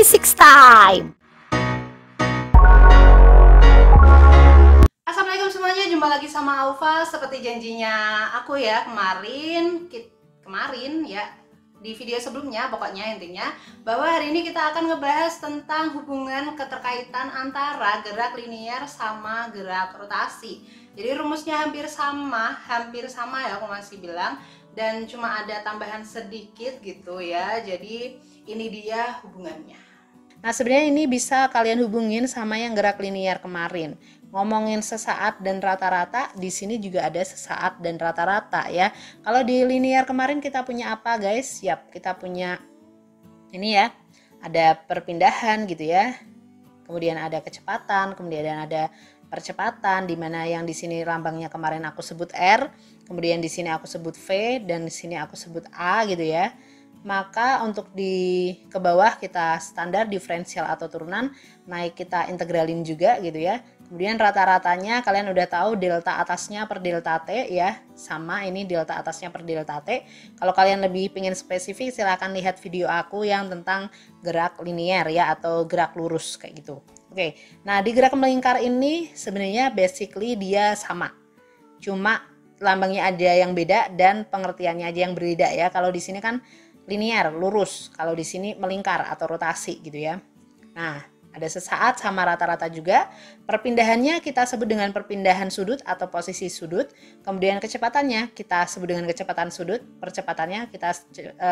Physics time. Assalamualaikum semuanya, jumpa lagi sama Alfa. Seperti janjinya aku ya kemarin ya, di video sebelumnya pokoknya intinya bahwa hari ini kita akan ngebahas tentang hubungan keterkaitan antara gerak linier sama gerak rotasi. Jadi rumusnya hampir sama ya aku masih bilang, dan cuma ada tambahan sedikit gitu ya. Jadi ini dia hubungannya. Nah, sebenarnya ini bisa kalian hubungin sama yang gerak linier kemarin. Ngomongin sesaat dan rata-rata, di sini juga ada sesaat dan rata-rata ya. Kalau di linier kemarin kita punya apa, guys? Yap, kita punya ini ya. Ada perpindahan gitu ya. Kemudian ada kecepatan, kemudian ada percepatan, di mana yang di sini lambangnya kemarin aku sebut R, kemudian di sini aku sebut V, dan di sini aku sebut A gitu ya. Maka untuk di ke bawah kita standar diferensial atau turunan, naik kita integralin juga gitu ya. Kemudian rata-ratanya kalian udah tahu delta atasnya per delta T ya, sama ini delta atasnya per delta T. Kalau kalian lebih pengen spesifik silahkan lihat video aku yang tentang gerak linier ya, atau gerak lurus kayak gitu. Oke, nah di gerak melingkar ini sebenarnya basically dia sama, cuma lambangnya ada yang beda dan pengertiannya aja yang berbeda ya. Kalau di sini kan linier, lurus, kalau di sini melingkar atau rotasi gitu ya. Nah, ada sesaat sama rata-rata juga. Perpindahannya kita sebut dengan perpindahan sudut atau posisi sudut. Kemudian kecepatannya kita sebut dengan kecepatan sudut. Percepatannya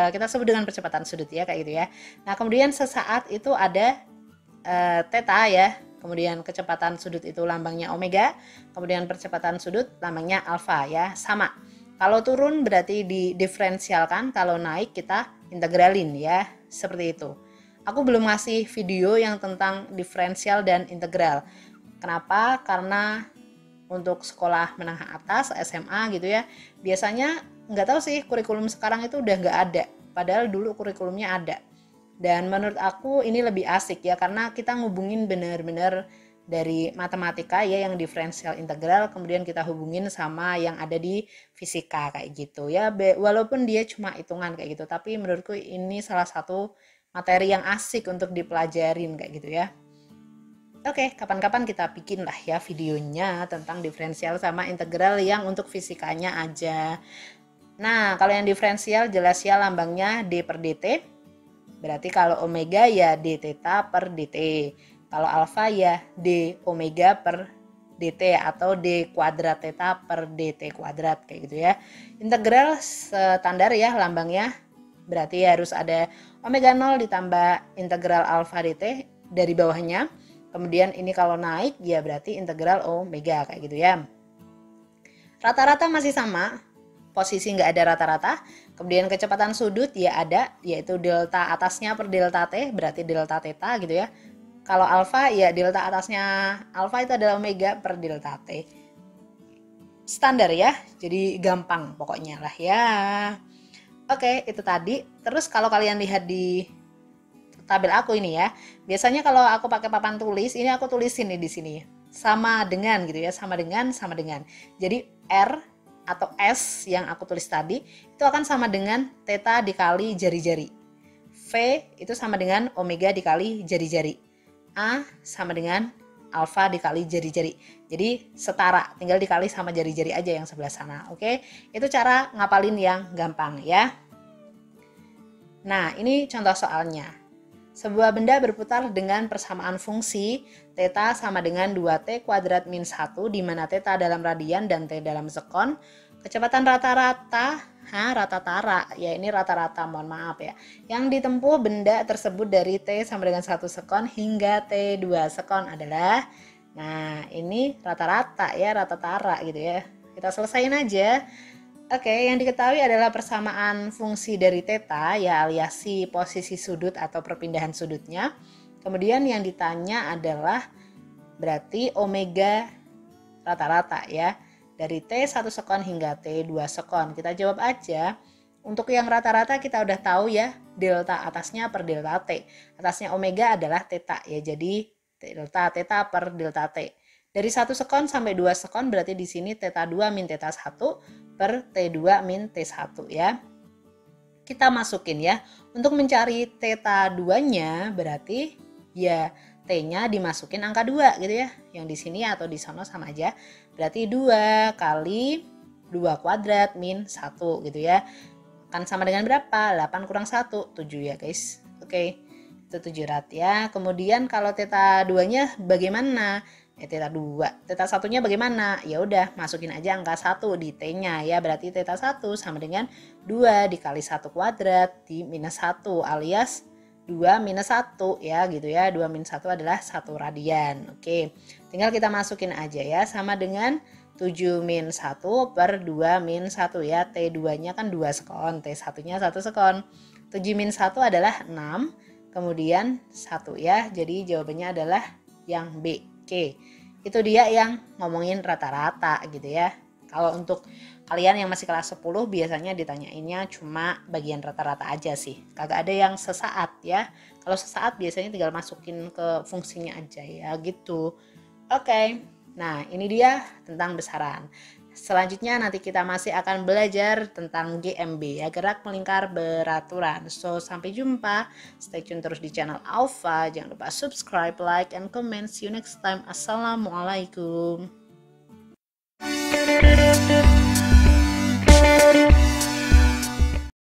kita sebut dengan percepatan sudut ya, kayak gitu ya. Nah, kemudian sesaat itu ada theta ya. Kemudian kecepatan sudut itu lambangnya omega. Kemudian percepatan sudut lambangnya alfa ya, sama. Kalau turun berarti didiferensialkan, kalau naik kita integralin ya, seperti itu. Aku belum ngasih video yang tentang diferensial dan integral. Kenapa? Karena untuk sekolah menengah atas, SMA gitu ya, biasanya nggak tahu sih, kurikulum sekarang itu udah nggak ada. Padahal dulu kurikulumnya ada. Dan menurut aku ini lebih asik ya, karena kita ngubungin bener-bener dari matematika ya, yang diferensial integral, kemudian kita hubungin sama yang ada di fisika kayak gitu ya. Walaupun dia cuma hitungan kayak gitu, tapi menurutku ini salah satu materi yang asik untuk dipelajarin kayak gitu ya. Oke, kapan-kapan kita bikin lah ya videonya tentang diferensial sama integral yang untuk fisikanya aja. Nah, kalau yang diferensial jelas ya lambangnya D per dt. Berarti kalau omega ya d theta per dt. Kalau alfa ya d omega per dt atau d kuadrat theta per dt kuadrat kayak gitu ya. Integral standar ya lambangnya, berarti harus ada omega 0 ditambah integral alfa dt dari bawahnya. Kemudian ini kalau naik ya berarti integral omega kayak gitu ya. Rata-rata masih sama, posisi nggak ada rata-rata. Kemudian kecepatan sudut ya ada, yaitu delta atasnya per delta t, berarti delta theta gitu ya. Kalau alfa ya delta atasnya alfa itu adalah omega per delta t. Standar ya, jadi gampang pokoknya lah ya. Oke, itu tadi. Terus kalau kalian lihat di tabel aku ini ya, biasanya kalau aku pakai papan tulis, ini aku tulisin nih di sini. Sama dengan gitu ya, sama dengan. Jadi R atau S yang aku tulis tadi itu akan sama dengan theta dikali jari-jari. V itu sama dengan omega dikali jari-jari. A sama dengan alfa dikali jari-jari. Jadi setara, tinggal dikali sama jari-jari aja yang sebelah sana. Oke, itu cara ngapalin yang gampang ya. Nah, ini contoh soalnya. Sebuah benda berputar dengan persamaan fungsi theta sama dengan 2t kuadrat min 1, di mana theta dalam radian dan t dalam sekon. Kecepatan rata-rata, ya ini rata-rata, mohon maaf ya, yang ditempuh benda tersebut dari T sama dengan 1 sekon hingga T2 sekon adalah, nah ini rata-rata ya, rata-tara gitu ya. Kita selesain aja. Oke, yang diketahui adalah persamaan fungsi dari theta ya, alias posisi sudut atau perpindahan sudutnya. Kemudian yang ditanya adalah berarti omega rata-rata ya, dari T1 sekon hingga T2 sekon. Kita jawab aja. Untuk yang rata-rata kita udah tahu ya, delta atasnya per delta T. Atasnya omega adalah theta ya, jadi delta theta per delta T. Dari 1 sekon sampai 2 sekon berarti di sini theta 2 min theta 1 per T2 min T1 ya. kita masukin ya. Untuk mencari theta 2-nya berarti ya T-nya dimasukin angka 2 gitu ya. Yang di sini atau di sana sama aja. Berarti 2 kali 2 kuadrat min 1 gitu ya. Kan sama dengan berapa? 8 kurang 1, 7 ya guys. Oke, itu 7 rad ya. Kemudian kalau theta 2-nya bagaimana? Theta 2, theta 1-nya bagaimana? Ya udah, masukin aja angka 1 di T-nya ya. Berarti theta 1 sama dengan 2 dikali 1 kuadrat di minus 1 alias 2 minus 1 ya gitu ya. 2 minus 1 adalah 1 radian. Oke, tinggal kita masukin aja ya. Sama dengan 7 min 1 per 2 min 1 ya. T2-nya kan 2 sekon, T1-nya 1 sekon. 7 min 1 adalah 6, kemudian 1 ya. Jadi jawabannya adalah yang B. Oke, itu dia yang ngomongin rata-rata gitu ya. Kalau untuk kalian yang masih kelas 10 biasanya ditanyainnya cuma bagian rata-rata aja sih. Kagak ada yang sesaat ya. Kalau sesaat biasanya tinggal masukin ke fungsinya aja ya gitu. Oke, nah ini dia tentang besaran. Selanjutnya nanti kita masih akan belajar tentang GMB ya, gerak melingkar beraturan. So sampai jumpa, stay tune terus di channel Alpha. Jangan lupa subscribe, like, and comment. See you next time. Assalamualaikum.